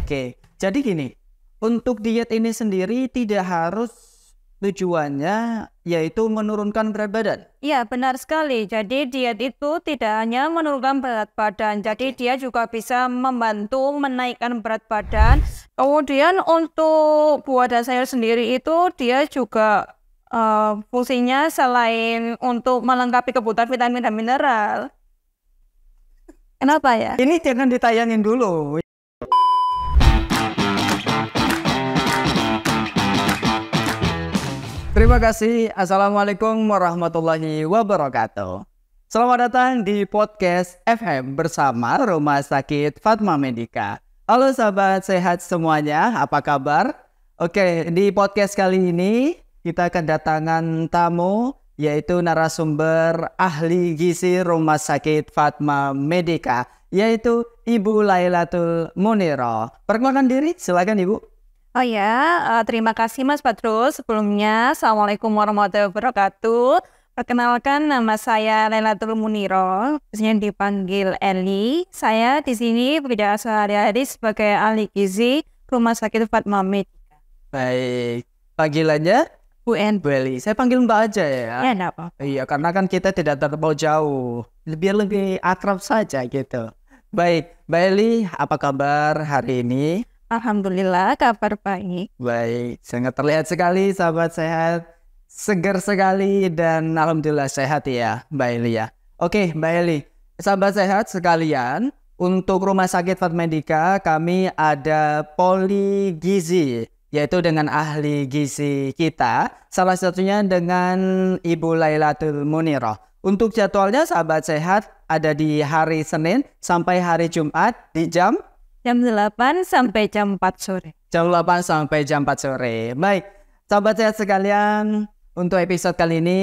Oke, jadi gini, untuk diet ini sendiri tidak harus tujuannya yaitu menurunkan berat badan. Iya, benar sekali. Jadi diet itu tidak hanya menurunkan berat badan, jadi dia juga bisa membantu menaikkan berat badan. Kemudian untuk buah dan sayur sendiri itu dia juga fungsinya selain untuk melengkapi kebutuhan vitamin dan mineral. Kenapa ya? Ini jangan ditayangin dulu. Terima kasih. Assalamualaikum warahmatullahi wabarakatuh. Selamat datang di podcast FM bersama Rumah Sakit Fatma Medika. Halo sahabat sehat semuanya, apa kabar? Oke, di podcast kali ini kita kedatangan tamu yaitu narasumber ahli gizi Rumah Sakit Fatma Medika, yaitu Ibu Lailatul Muniro. Perkenalkan diri, silakan Ibu. Oh ya, terima kasih Mas Badrus. Sebelumnya, Assalamualaikum warahmatullahi wabarakatuh. Perkenalkan, nama saya Lailatul Muniro, biasanya dipanggil Eli. Saya di sini bekerja sehari-hari sebagai ahli gizi Rumah Sakit Fatma Medika. Baik, panggilannya Bu Eli. Saya panggil Mbak aja ya. Ya, enggak apa-apa. Iya, karena kan kita tidak terlalu jauh, lebih akrab saja gitu. Baik, Mbak Eli, apa kabar hari ini? Alhamdulillah, kabar baik. Baik, sangat terlihat sekali sahabat sehat, segar sekali dan alhamdulillah sehat ya Mbak Eli ya. Oke Mbak Eli, sahabat sehat sekalian, untuk Rumah Sakit Fatma Medika kami ada poligizi, yaitu dengan ahli gizi kita, salah satunya dengan Ibu Lailatul Muniro. Untuk jadwalnya sahabat sehat ada di hari Senin sampai hari Jumat di jam 8 sampai jam 4 sore. Jam 8 sampai jam 4 sore. Baik, sahabat sehat sekalian, untuk episode kali ini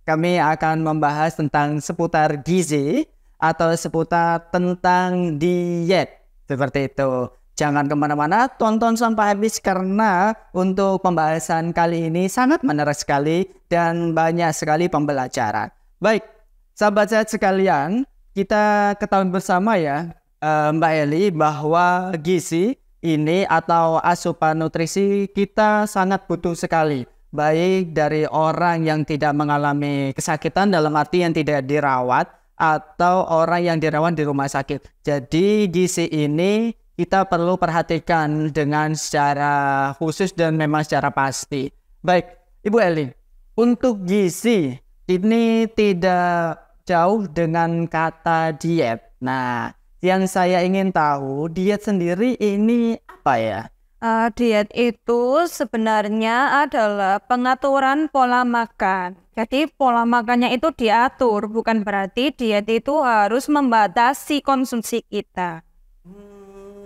kami akan membahas tentang seputar gizi atau seputar tentang diet. Seperti itu. Jangan kemana-mana, tonton sampai habis karena untuk pembahasan kali ini sangat menarik sekali dan banyak sekali pembelajaran. Baik, sahabat sehat sekalian, kita ketahui bersama ya, Mbak Eli, bahwa gizi ini atau asupan nutrisi kita sangat butuh sekali, baik dari orang yang tidak mengalami kesakitan dalam arti yang tidak dirawat atau orang yang dirawat di rumah sakit. Jadi gizi ini kita perlu perhatikan dengan secara khusus dan memang secara pasti. Baik, Ibu Eli, untuk gizi ini tidak jauh dengan kata diet. Nah, yang saya ingin tahu, diet sendiri ini apa ya? Diet itu sebenarnya adalah pengaturan pola makan. Jadi pola makannya itu diatur, bukan berarti diet itu harus membatasi konsumsi kita.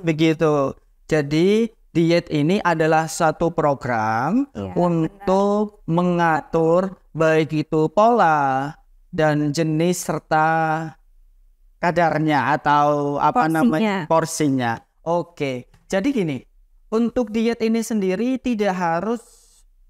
Begitu. Jadi diet ini adalah satu program untuk mengatur baik itu pola dan jenis serta kadarnya atau porsinya. Oke. Jadi gini, untuk diet ini sendiri tidak harus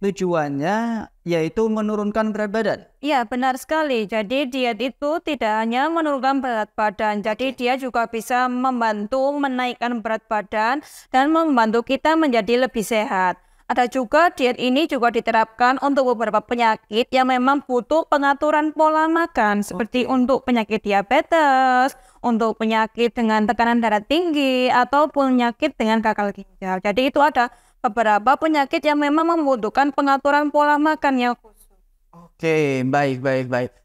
tujuannya yaitu menurunkan berat badan. Iya, benar sekali. Jadi diet itu tidak hanya menurunkan berat badan, jadi dia juga bisa membantu menaikkan berat badan dan membantu kita menjadi lebih sehat. Ada juga diet ini juga diterapkan untuk beberapa penyakit yang memang butuh pengaturan pola makan, seperti untuk penyakit diabetes, untuk penyakit dengan tekanan darah tinggi, atau penyakit dengan gagal ginjal. Jadi itu ada beberapa penyakit yang memang membutuhkan pengaturan pola makan yang khusus. Oke, baik.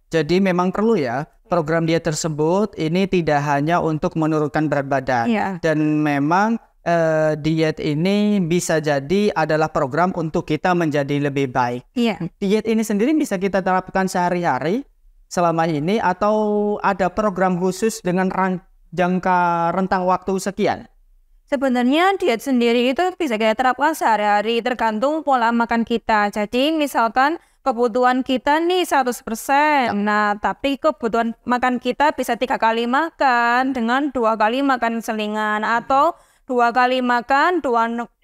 Jadi memang perlu ya program diet tersebut ini tidak hanya untuk menurunkan berat badan. Dan memang diet ini bisa jadi adalah program untuk kita menjadi lebih baik. Diet ini sendiri bisa kita terapkan sehari-hari selama ini atau ada program khusus dengan jangka rentang waktu sekian? Sebenarnya diet sendiri itu bisa kita terapkan sehari-hari tergantung pola makan kita. Jadi misalkan kebutuhan kita nih 100%. Nah, tapi kebutuhan makan kita bisa 3 kali makan dengan 2 kali makan selingan, atau 2 kali makan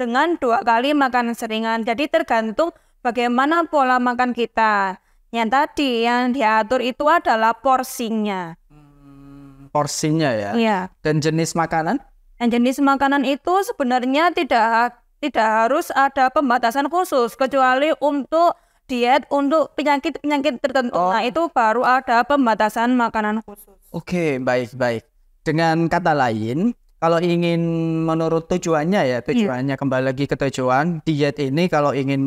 dengan 2 kali makan seringan. Jadi tergantung bagaimana pola makan kita. Yang tadi yang diatur itu adalah porsinya. Porsinya ya? Iya. Dan jenis makanan? Dan jenis makanan itu sebenarnya tidak harus ada pembatasan khusus, kecuali untuk diet untuk penyakit tertentu. Nah, itu baru ada pembatasan makanan khusus. Oke, baik. Dengan kata lain, kalau ingin menurut tujuannya kembali lagi ke tujuan diet ini, kalau ingin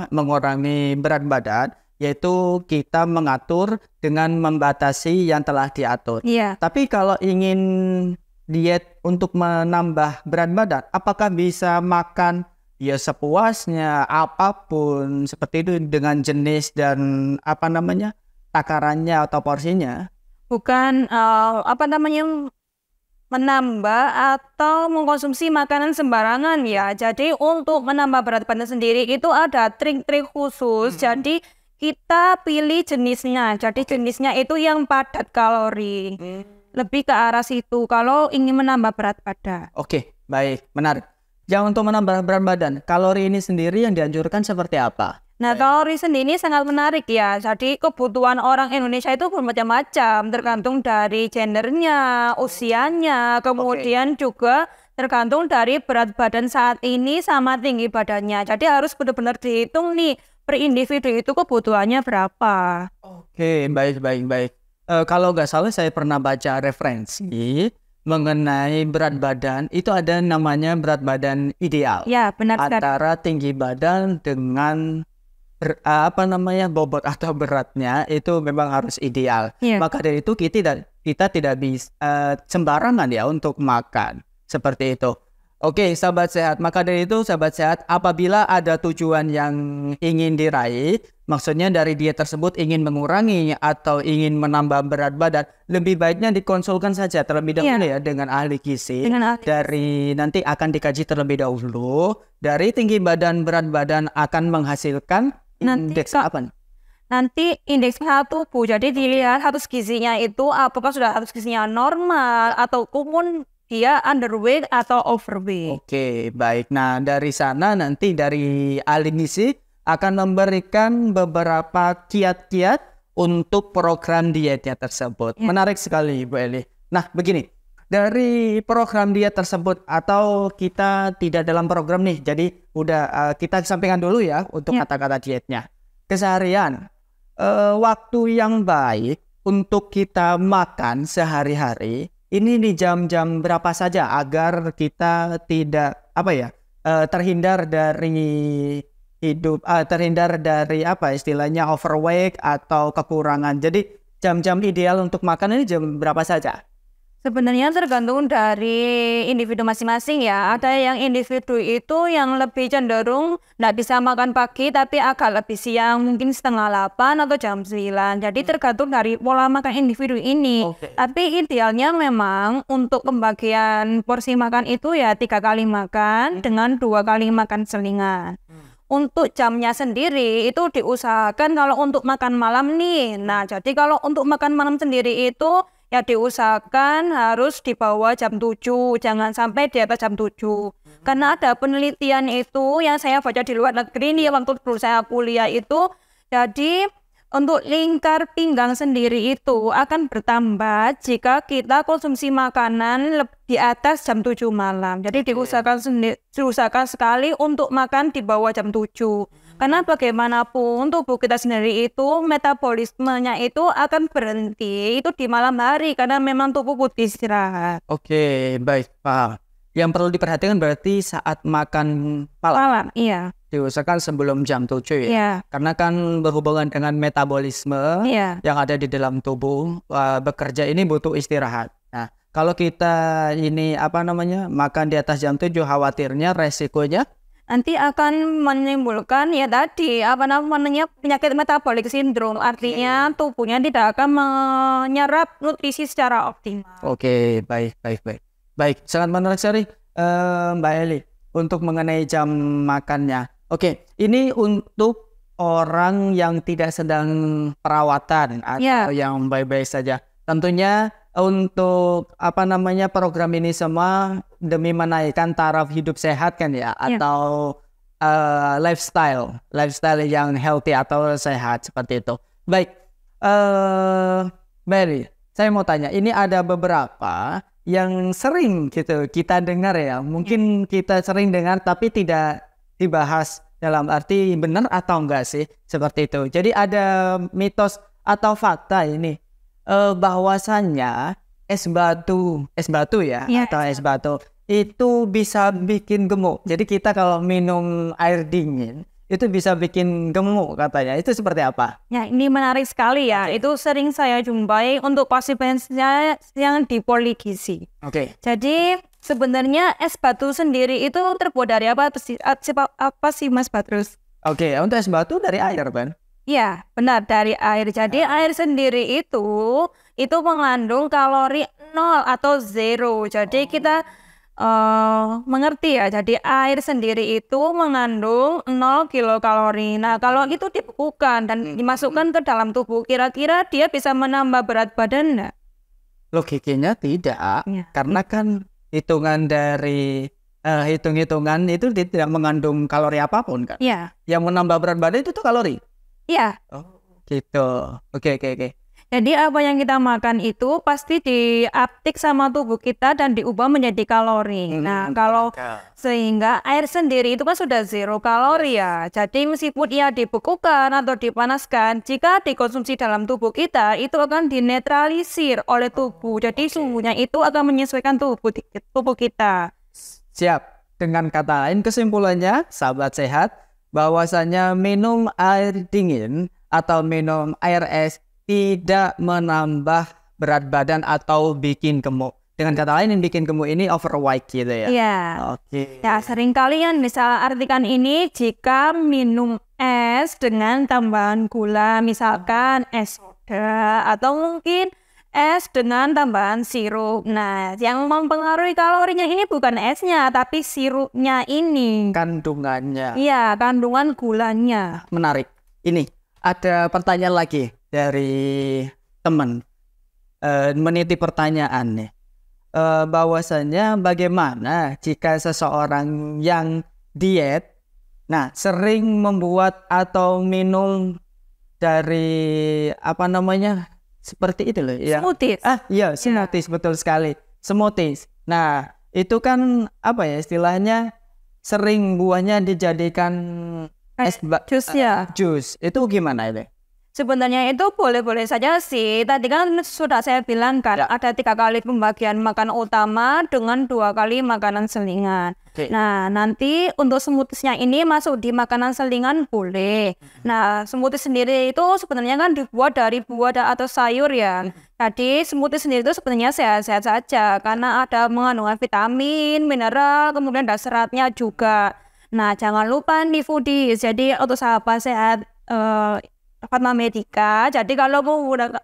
mengurangi berat badan, yaitu kita mengatur dengan membatasi yang telah diatur. Iya. Tapi kalau ingin diet untuk menambah berat badan, apakah bisa makan ya sepuasnya, apapun seperti itu dengan jenis dan takarannya atau porsinya? Bukan menambah atau mengkonsumsi makanan sembarangan ya. Jadi untuk menambah berat badan sendiri itu ada trik-trik khusus. Jadi kita pilih jenisnya. Jadi jenisnya itu yang padat kalori. Lebih ke arah situ kalau ingin menambah berat badan. Oke, baik, menarik. Jangan untuk menambah berat badan, kalori ini sendiri yang dianjurkan seperti apa? Nah, kalori sendiri sangat menarik ya. Jadi kebutuhan orang Indonesia itu bermacam-macam, tergantung dari gendernya, usianya, kemudian juga tergantung dari berat badan saat ini sama tinggi badannya. Jadi harus benar-benar dihitung nih, per individu itu kebutuhannya berapa. Oke, baik. Kalau nggak salah saya pernah baca referensi mengenai berat badan, itu ada namanya berat badan ideal. Ya, benar sekali. Antara tinggi badan dengan bobot atau beratnya itu memang harus ideal. Maka dari itu kita tidak bisa sembarangan ya untuk makan seperti itu. Oke, sahabat sehat. Maka dari itu sahabat sehat, apabila ada tujuan yang ingin diraih, maksudnya dari diet tersebut ingin mengurangi atau ingin menambah berat badan, lebih baiknya dikonsulkan saja terlebih dahulu ya dengan ahli gizi. Dari nanti akan dikaji terlebih dahulu. Dari tinggi badan, berat badan akan menghasilkan indeks apa? Nanti indeks pH tubuh. Jadi dilihat status gizinya itu apakah sudah status gizinya normal ataupun dia underweight atau overweight. Oke, baik. Nah, dari sana nanti dari ahli gizi akan memberikan beberapa kiat-kiat untuk program dietnya tersebut. Menarik sekali, Bu Eli. Nah, begini. Dari program diet tersebut atau kita tidak dalam program nih, jadi udah kita kesampingkan dulu ya untuk kata-kata dietnya. Keseharian, waktu yang baik untuk kita makan sehari-hari, ini di jam-jam berapa saja agar kita tidak terhindar dari istilahnya overweight atau kekurangan. Jadi jam-jam ideal untuk makan ini jam berapa saja? Sebenarnya tergantung dari individu masing-masing ya. Ada yang individu itu yang lebih cenderung nggak bisa makan pagi tapi agak lebih siang, mungkin 7:30 atau jam 9. Jadi tergantung dari pola makan individu ini. Tapi idealnya memang untuk pembagian porsi makan itu ya 3 kali makan dengan 2 kali makan selingan. Untuk jamnya sendiri itu diusahakan kalau untuk makan malam nih. Nah, jadi kalau untuk makan malam sendiri itu ya diusahakan harus di bawah jam 7, jangan sampai di atas jam 7. Karena ada penelitian itu yang saya baca di luar negeri nih waktu dulu saya kuliah itu, jadi untuk lingkar pinggang sendiri itu akan bertambah jika kita konsumsi makanan di atas jam 7 malam. Jadi diusahakan sekali untuk makan di bawah jam 7. Karena bagaimanapun tubuh kita sendiri itu metabolismenya itu akan berhenti itu di malam hari karena memang tubuh butuh istirahat. Oke, baik, paham. Yang perlu diperhatikan berarti saat makan malam. Iya. Diusahakan sebelum jam 7 ya. Karena kan berhubungan dengan metabolisme yang ada di dalam tubuh, bekerja ini butuh istirahat. Nah, kalau kita ini makan di atas jam 7, khawatirnya resikonya nanti akan menimbulkan ya tadi penyakit metabolik sindrom, artinya tubuhnya tidak akan menyerap nutrisi secara optimal. Oke, baik, sangat menarik sekali Mbak Eli untuk mengenai jam makannya. Oke, ini untuk orang yang tidak sedang perawatan atau yang baik-baik saja. Tentunya untuk program ini semua demi menaikkan taraf hidup sehat kan ya, atau lifestyle yang healthy atau sehat seperti itu. Baik, Mary, saya mau tanya, ini ada beberapa yang sering gitu kita dengar ya. Mungkin kita sering dengar tapi tidak dibahas dalam arti benar atau enggak sih seperti itu. Jadi ada mitos atau fakta ini bahwasannya es batu ya, atau es batu itu bisa bikin gemuk. Jadi kita kalau minum air dingin itu bisa bikin gemuk katanya. Itu seperti apa? Ya, ini menarik sekali ya. Itu sering saya jumpai untuk pasien-pasien yang dipoligizi. Jadi sebenarnya es batu sendiri itu terbuat dari apa sih Mas Badrus? Untuk es batu dari air, Ban? Iya, benar, dari air. Jadi air sendiri itu mengandung kalori 0 atau 0. Jadi kita mengerti ya. Jadi air sendiri itu mengandung 0 kilokalori. Nah, kalau itu dibekukan dan dimasukkan ke dalam tubuh, kira-kira dia bisa menambah berat badan enggak? Logikanya tidak, karena kan hitungan dari hitung-hitungan itu tidak mengandung kalori apapun kan? Iya. Yang menambah berat badan itu tuh kalori? Iya. Oh, gitu. Oke. Jadi apa yang kita makan itu pasti diaptik sama tubuh kita dan diubah menjadi kalori. Nah, kalau sehingga air sendiri itu kan sudah 0 kalori ya. Jadi meskipun ia dibekukan atau dipanaskan, jika dikonsumsi dalam tubuh kita itu akan dinetralisir oleh tubuh. Jadi suhunya itu akan menyesuaikan tubuh kita. Siap. Dengan kata lain kesimpulannya, sahabat sehat, bahwasanya minum air dingin atau minum air es tidak menambah berat badan atau bikin gemuk. Dengan kata lain yang bikin gemuk ini overweight gitu ya? Iya. Ya, sering kalian misal artikan ini jika minum es dengan tambahan gula, misalkan es soda atau mungkin es dengan tambahan sirup. Nah, yang mempengaruhi kalorinya ini bukan esnya, tapi sirupnya ini. Kandungannya. Iya, kandungan gulanya. Menarik. Ini ada pertanyaan lagi dari teman. Meniti pertanyaan nih. Bahwasanya bagaimana jika seseorang yang diet, nah sering membuat atau minum dari seperti itu loh ya. Smoothies. Iya, smoothies, betul sekali. Smoothies. Nah, itu kan istilahnya sering buahnya dijadikan jus ya. Jus. Itu gimana itu? Sebenarnya itu boleh-boleh saja sih. Tadi kan sudah saya bilang kan ada 3 kali pembagian makanan utama dengan 2 kali makanan selingan. Nah, nanti untuk smoothiesnya ini masuk di makanan selingan boleh. Nah, smoothies sendiri itu sebenarnya kan dibuat dari buah atau sayur ya. Jadi smoothies sendiri itu sebenarnya sehat-sehat saja karena ada mengandungan vitamin, mineral, kemudian ada seratnya juga. Nah, jangan lupa nih foodies. Jadi untuk sahabat sehat Fatma Medika, jadi kalau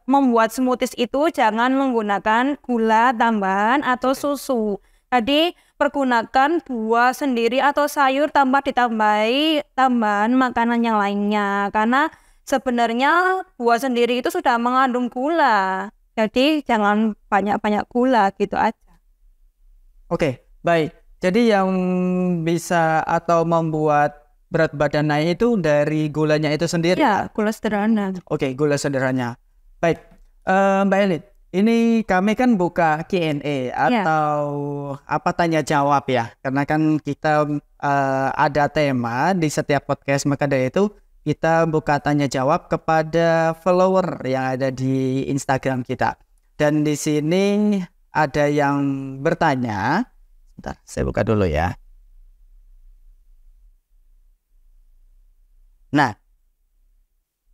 membuat smoothies itu jangan menggunakan gula tambahan atau susu. Jadi pergunakan buah sendiri atau sayur tanpa ditambahi tambahan makanan yang lainnya. Karena sebenarnya buah sendiri itu sudah mengandung gula. Jadi jangan banyak-banyak gula gitu aja. Oke, baik. Jadi yang bisa atau membuat berat badan naik itu dari gulanya itu sendiri? Ya, gula sederhana. Oke, gula sederhana. Baik, Mbak Elit, ini kami kan buka Q&A atau tanya jawab ya. Karena kan kita ada tema di setiap podcast, maka dari itu kita buka tanya jawab kepada follower yang ada di Instagram kita. Dan di sini ada yang bertanya. Bentar, saya buka dulu ya. Nah,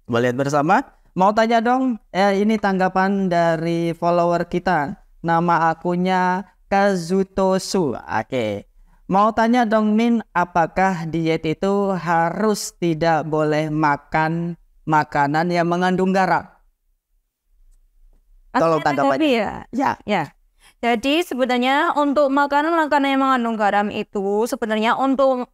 coba lihat bersama. Mau tanya dong, ini tanggapan dari follower kita. Nama akunnya Kazutosu. Oke. Mau tanya dong Min, apakah diet itu harus tidak boleh makan makanan yang mengandung garam? Tolong tanggapannya. Ya. Jadi sebenarnya untuk makanan-makanan yang mengandung garam itu sebenarnya untuk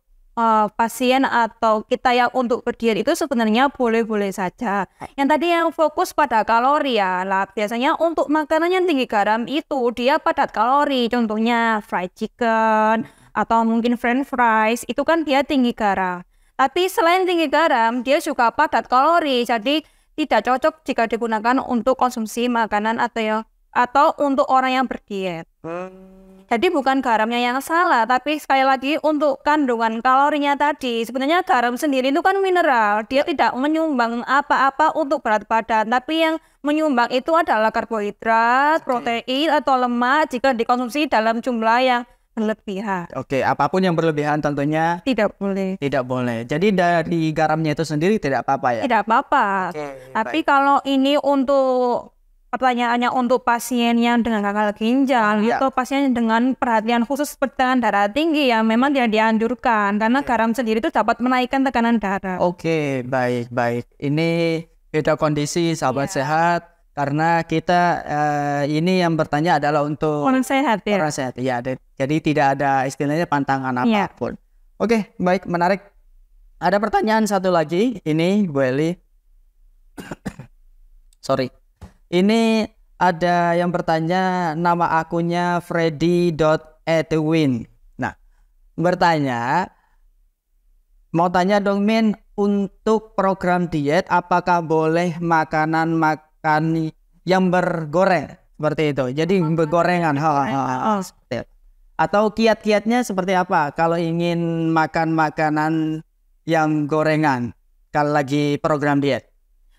pasien atau kita yang untuk berdiet itu sebenarnya boleh-boleh saja. Yang tadi yang fokus pada kalori ya lah, biasanya untuk makanan yang tinggi garam itu dia padat kalori, contohnya fried chicken atau mungkin french fries, itu kan dia tinggi garam. Tapi selain tinggi garam dia juga padat kalori, jadi tidak cocok jika digunakan untuk konsumsi makanan atau atau untuk orang yang berdiet. Jadi bukan garamnya yang salah, tapi sekali lagi untuk kandungan kalorinya tadi. Sebenarnya garam sendiri itu kan mineral, dia tidak menyumbang apa-apa untuk berat badan, tapi yang menyumbang itu adalah karbohidrat, protein atau lemak jika dikonsumsi dalam jumlah yang berlebihan. Oke, apapun yang berlebihan tentunya Tidak boleh. tidak boleh. Jadi dari garamnya itu sendiri tidak apa-apa ya? Tidak apa-apa. Oke, Tapi kalau ini untuk pertanyaannya untuk pasien yang dengan gagal ginjal Ya. atau pasien dengan perhatian khusus seperti tekanan darah tinggi, ya memang tidak dianjurkan karena garam sendiri itu dapat menaikkan tekanan darah. Oke, baik. Ini beda kondisi sahabat sehat karena kita ini yang bertanya adalah untuk Orang sehat ya. orang sehat. Ya, jadi tidak ada istilahnya pantangan Iya. apapun. Oke, baik, menarik. Ada pertanyaan satu lagi. Ini Bu Eli. Sorry. Ini ada yang bertanya, nama akunnya freddy.edwin. Nah, bertanya, mau tanya dong Min, untuk program diet apakah boleh makanan yang bergoreng seperti itu? Jadi bergorengan, seperti itu. Atau kiat-kiatnya seperti apa kalau ingin makan makanan yang gorengan kalau lagi program diet?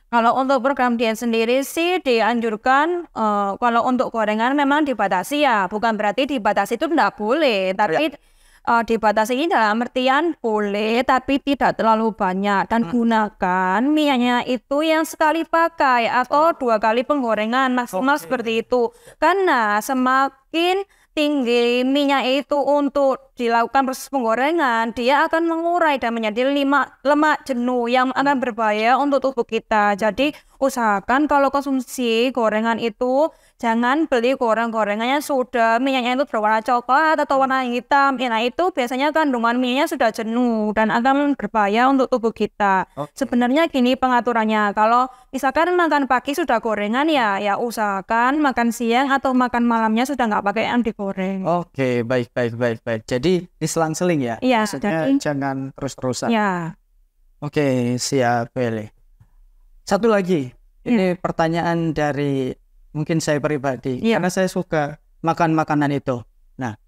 Kalau untuk program diet sendiri sih dianjurkan kalau untuk gorengan memang dibatasi ya, bukan berarti dibatasi itu tidak boleh, tapi dibatasi ini dalam artian boleh tapi tidak terlalu banyak dan gunakan minyaknya itu yang sekali pakai atau 2 kali penggorengan maksimal seperti itu, karena semakin tinggi minyak itu untuk dilakukan proses penggorengan, dia akan mengurai dan menjadi lemak jenuh yang akan berbahaya untuk tubuh kita. Jadi usahakan kalau konsumsi gorengan itu jangan beli gorengannya sudah minyaknya itu berwarna coklat atau warna hitam. Nah itu biasanya kandungan minyaknya sudah jenuh dan akan berbahaya untuk tubuh kita. Sebenarnya gini pengaturannya, kalau misalkan makan pagi sudah gorengan ya usahakan makan siang atau makan malamnya sudah nggak pakai yang digoreng. Oke, baik. Jadi diselang-seling ya? Iya, Maksudnya jadi jangan terus-terusan. ya. Oke, siap Beli. Satu lagi, ini pertanyaan dari mungkin saya pribadi, karena saya suka makan makanan itu. Nah,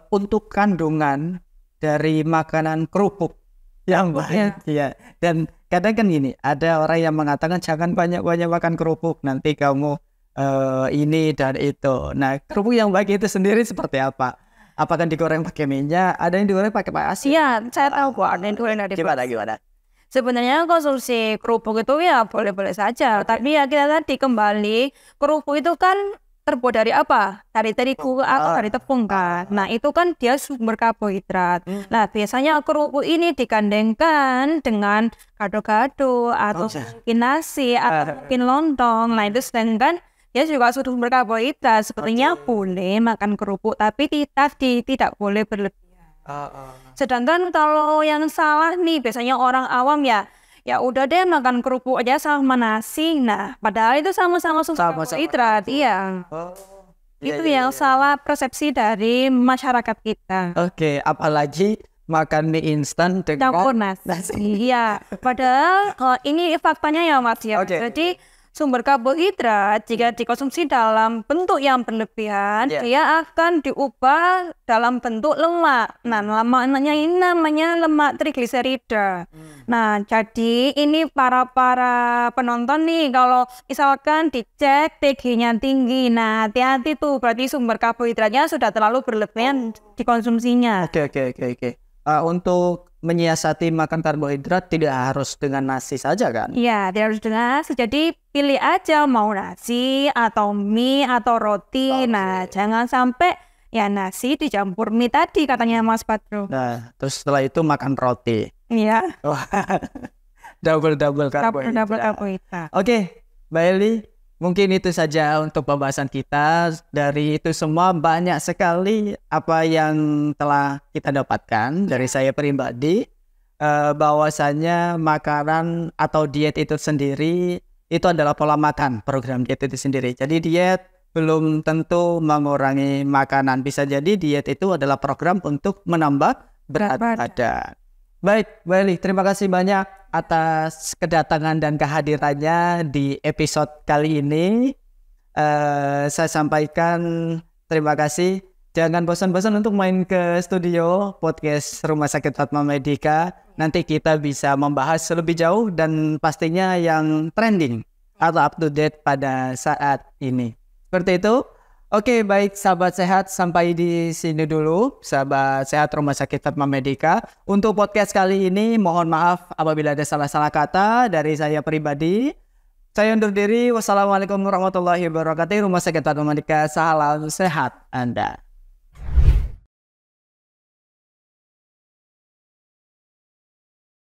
untuk kandungan dari makanan kerupuk yang baik, ya. Dan kadang kan gini, ada orang yang mengatakan jangan banyak-banyak makan kerupuk, nanti kamu ini dan itu. Nah, kerupuk yang baik itu sendiri seperti apa? Apakah digoreng pakai minyak? Ada yang digoreng pakai asin? Iya, saya tahu kok ada yang digoreng dari Gimana? Sebenarnya konsumsi kerupuk itu ya boleh-boleh saja, tapi ya kita tadi kembali, kerupuk itu kan terbuat dari apa? Dari terigu atau dari tepung kan. Nah, itu kan dia sumber karbohidrat. Nah, biasanya kerupuk ini digandengkan dengan gado-gado atau mungkin nasi atau mungkin lontong. Nah, itu sedangkan dia juga sumber karbohidrat. Sepertinya boleh makan kerupuk, tapi tidak boleh berlebihan. Sedangkan kalau yang salah nih biasanya orang awam ya udah deh makan kerupuk aja sama nasi. Nah, padahal itu sama-sama sumber karbohidrat. Iya. Itu yang salah persepsi dari masyarakat kita. Oke, apalagi makan mie instan Campur dengan nasi. Iya. Padahal ini faktanya ya Mas ya. Jadi sumber karbohidrat jika dikonsumsi dalam bentuk yang berlebihan, dia akan diubah dalam bentuk lemak. Nah, lemaknya ini namanya lemak trigliserida. Nah, jadi ini para penonton nih, kalau misalkan dicek TG-nya tinggi, nah hati-hati tuh, berarti sumber karbohidratnya sudah terlalu berlebihan dikonsumsinya. Oke. Untuk menyiasati makan karbohidrat tidak harus dengan nasi saja kan? Iya, tidak harus dengan nasi. Jadi pilih aja mau nasi atau mie atau roti. Nah, jangan sampai ya nasi dicampur mie tadi katanya Mas Badro. Nah, terus setelah itu makan roti. Iya. Double karbohidrat. Oke, Mbak Eli, mungkin itu saja untuk pembahasan kita. Dari itu semua banyak sekali apa yang telah kita dapatkan dari saya pribadi, bahwasanya makanan atau diet itu sendiri itu adalah pola makan, program diet itu sendiri. Jadi diet belum tentu mengurangi makanan, bisa jadi diet itu adalah program untuk menambah berat badan. Baik, Mbak Eli, terima kasih banyak atas kedatangan dan kehadirannya di episode kali ini. saya sampaikan terima kasih. Jangan bosan-bosan untuk main ke studio podcast Rumah Sakit Fatma Medika. Nanti kita bisa membahas lebih jauh dan pastinya yang trending atau up to date pada saat ini. Seperti itu. Oke, baik sahabat sehat, sampai di sini dulu sahabat sehat Rumah Sakit Fatma Medika. Untuk podcast kali ini mohon maaf apabila ada salah-salah kata dari saya pribadi. Saya undur diri. Wassalamualaikum warahmatullahi wabarakatuh. Rumah Sakit Fatma Medika, salam sehat Anda.